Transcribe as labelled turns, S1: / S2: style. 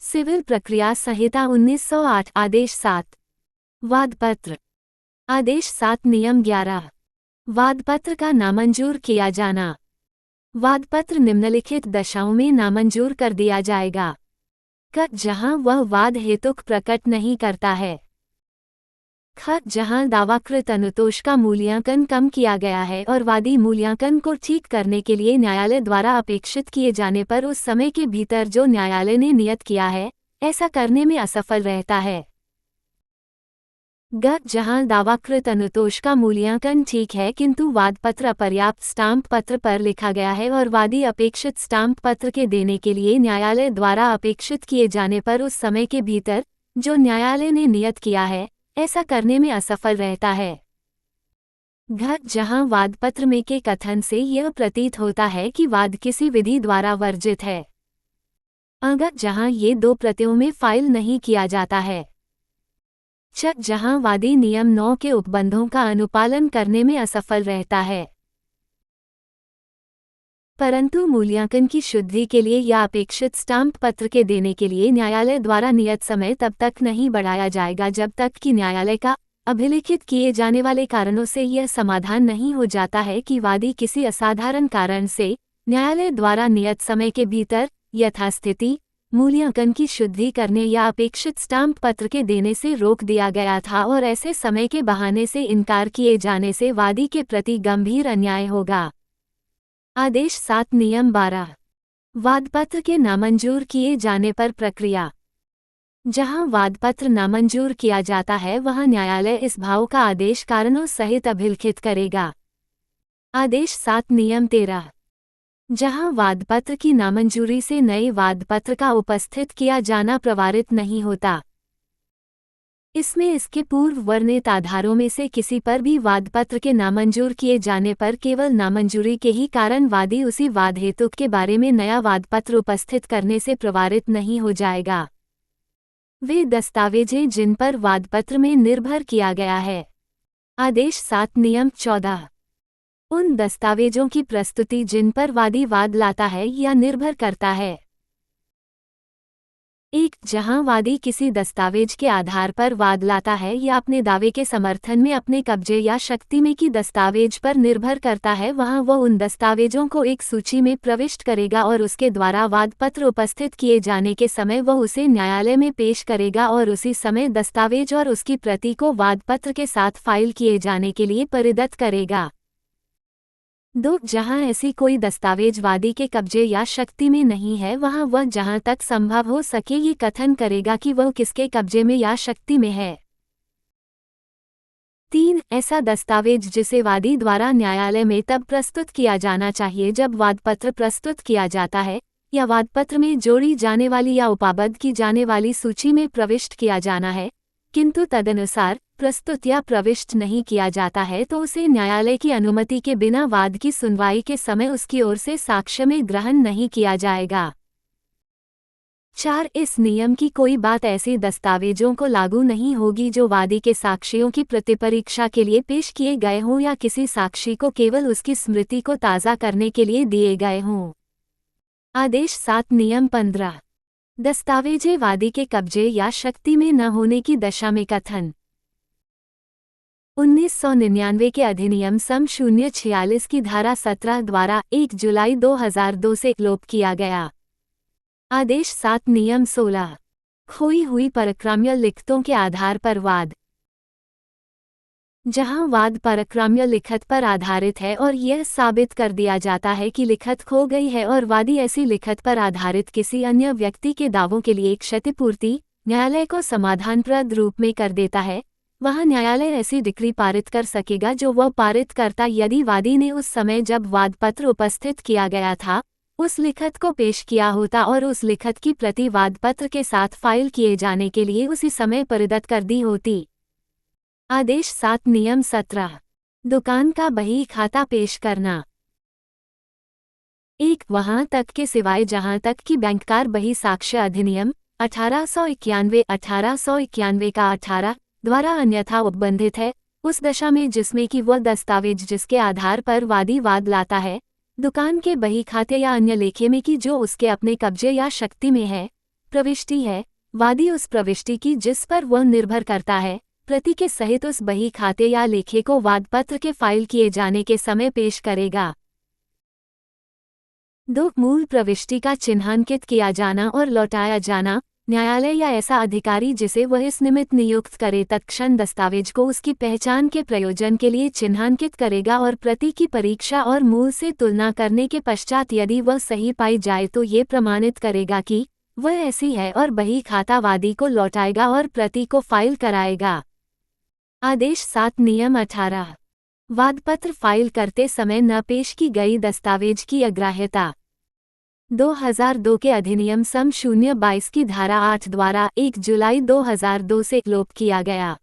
S1: Civil प्रक्रिया संहिता 1908 आदेश 7। वादपत्र। आदेश 7 नियम 11। वादपत्र का नामंजूर किया जाना। वादपत्र निम्नलिखित दशाओं में नामंजूर कर दिया जाएगा। क जहां वह वाद हेतुक प्रकट नहीं करता है। ख जहां दावाकृत अनुतोष का मूल्यांकन कम किया गया है और वादी मूल्यांकन को ठीक करने के लिए न्यायालय द्वारा अपेक्षित किए जाने पर उस समय के भीतर जो न्यायालय ने नियत किया है ऐसा करने में असफल रहता है। ग जहां दावाकृत अनुतोष का मूल्यांकन ठीक है किंतु वादपत्र अपर्याप्त स्टाम्प पत्र पर लिखा गया है और वादी अपेक्षित स्टाम्प पत्र के देने के लिए न्यायालय द्वारा अपेक्षित किए जाने पर उस समय के भीतर जो न्यायालय ने नियत किया है ऐसा करने में असफल रहता है। घ जहां वादपत्र में के कथन से यह प्रतीत होता है कि वाद किसी विधि द्वारा वर्जित है। अग जहां ये दो प्रतियों में फाइल नहीं किया जाता है। च जहां वादी नियम 9 के उपबंधों का अनुपालन करने में असफल रहता है परंतु मूल्यांकन की शुद्धि के लिए या अपेक्षित स्टाम्प पत्र के देने के लिए न्यायालय द्वारा नियत समय तब तक नहीं बढ़ाया जाएगा जब तक कि न्यायालय का अभिलिखित किए जाने वाले कारणों से यह समाधान नहीं हो जाता है कि वादी किसी असाधारण कारण से न्यायालय द्वारा नियत समय के भीतर यथास्थिति मूल्यांकन की शुद्धि करने या अपेक्षित स्टाम्प पत्र के देने से रोक दिया गया था और ऐसे समय के बहाने से इनकार किए जाने से वादी के प्रति गंभीर अन्याय होगा। आदेश 7 नियम 12। वादपत्र के नामंजूर किए जाने पर प्रक्रिया। जहां वादपत्र नामंजूर किया जाता है वहां न्यायालय इस भाव का आदेश कारणों सहित अभिलिखित करेगा। आदेश 7 नियम 13। जहां वादपत्र की नामंजूरी से नए वादपत्र का उपस्थित किया जाना प्रवारित नहीं होता। इसमें इसके पूर्व वर्णित आधारों में से किसी पर भी वादपत्र के नामंजूर किए जाने पर केवल नामंजूरी के ही कारण वादी उसी वाद हेतु के बारे में नया वादपत्र उपस्थित करने से प्रवारित नहीं हो जाएगा। वे दस्तावेजें जिन पर वादपत्र में निर्भर किया गया है। आदेश 7 नियम 14। उन दस्तावेजों की प्रस्तुति जिन पर वादी वाद लाता है या निर्भर करता है। 1 जहां वादी किसी दस्तावेज के आधार पर वाद लाता है या अपने दावे के समर्थन में अपने कब्जे या शक्ति में की दस्तावेज पर निर्भर करता है वहां वह उन दस्तावेजों को एक सूची में प्रविष्ट करेगा और उसके द्वारा वादपत्र उपस्थित किए जाने के समय वह उसे न्यायालय में पेश करेगा और उसी समय दस्तावेज और उसकी प्रति को वादपत्र के साथ फाइल किए जाने के लिए परिदत्त करेगा। 2 जहां ऐसी कोई दस्तावेज वादी के कब्जे या शक्ति में नहीं है वहां वह जहां तक संभव हो सके ये कथन करेगा कि वह किसके कब्जे में या शक्ति में है। 3 ऐसा दस्तावेज जिसे वादी द्वारा न्यायालय में तब प्रस्तुत किया जाना चाहिए जब वादपत्र प्रस्तुत किया जाता है या वादपत्र में जोड़ी जाने वाली या उपाबद्ध की जाने वाली सूची में प्रविष्ट किया जाना है किंतु तदनुसार प्रस्तुत या प्रविष्ट नहीं किया जाता है तो उसे न्यायालय की अनुमति के बिना वाद की सुनवाई के समय उसकी ओर से साक्ष्य में ग्रहण नहीं किया जाएगा। 4 इस नियम की कोई बात ऐसे दस्तावेजों को लागू नहीं होगी जो वादी के साक्ष्यों की प्रतिपरीक्षा के लिए पेश किए गए हों या किसी साक्षी को केवल उसकी स्मृति को ताज़ा करने के लिए दिए गए हों। आदेश 7 नियम 15। दस्तावेजें वादी के कब्जे या शक्ति में न होने की दशा में कथन। 1999 के अधिनियम सम 046 की धारा 17 द्वारा 1 जुलाई 2002 से लोप किया गया। आदेश 7 नियम 16। खोई हुई परक्राम्य लिखतों के आधार पर वाद। जहां वाद परक्राम्य लिखत पर आधारित है और यह साबित कर दिया जाता है कि लिखत खो गई है और वादी ऐसी लिखत पर आधारित किसी अन्य व्यक्ति के दावों के लिए क्षतिपूर्ति न्यायालय को समाधानप्रद रूप में कर देता है वहां न्यायालय ऐसी डिक्री पारित कर सकेगा जो वह पारित करता यदि वादी ने उस समय जब वादपत्र उपस्थित किया गया था उस लिखत को पेश किया होता और उस लिखत की प्रति वादपत्र के साथ फाइल किए जाने के लिए उसी समय परिदत्त कर दी होती। आदेश 7 नियम 17। दुकान का बही खाता पेश करना। 1 वहां तक के सिवाय जहां तक कि बैंककार बही साक्ष्य अधिनियम 1891 का 18 द्वारा अन्यथा उपबंधित है उस दशा में जिसमें कि वह दस्तावेज जिसके आधार पर वादी वाद लाता है दुकान के बही खाते या अन्य लेखे में कि जो उसके अपने कब्जे या शक्ति में है प्रविष्टि है, वादी उस प्रविष्टि की जिस पर वह निर्भर करता है, प्रति के सहित उस बही खाते या लेखे को वादपत्र के फाइल किए जाने के समय पेश करेगा। 2 मूल प्रविष्टि का चिन्हांकित किया जाना और लौटाया जाना। न्यायालय या ऐसा अधिकारी जिसे वह इस निमित्त नियुक्त करे तत्क्षण दस्तावेज को उसकी पहचान के प्रयोजन के लिए चिन्हांकित करेगा और प्रति की परीक्षा और मूल से तुलना करने के पश्चात यदि वह सही पाई जाए तो ये प्रमाणित करेगा कि वह ऐसी है और बही खाता वादी को लौटाएगा और प्रति को फाइल कराएगा। आदेश 7 नियम 18 वादपत्र फाइल करते समय न पेश की गई दस्तावेज की अग्राह्यता। 2002 के अधिनियम सम 022 की धारा 8 द्वारा 1 जुलाई 2002 से लोप किया गया।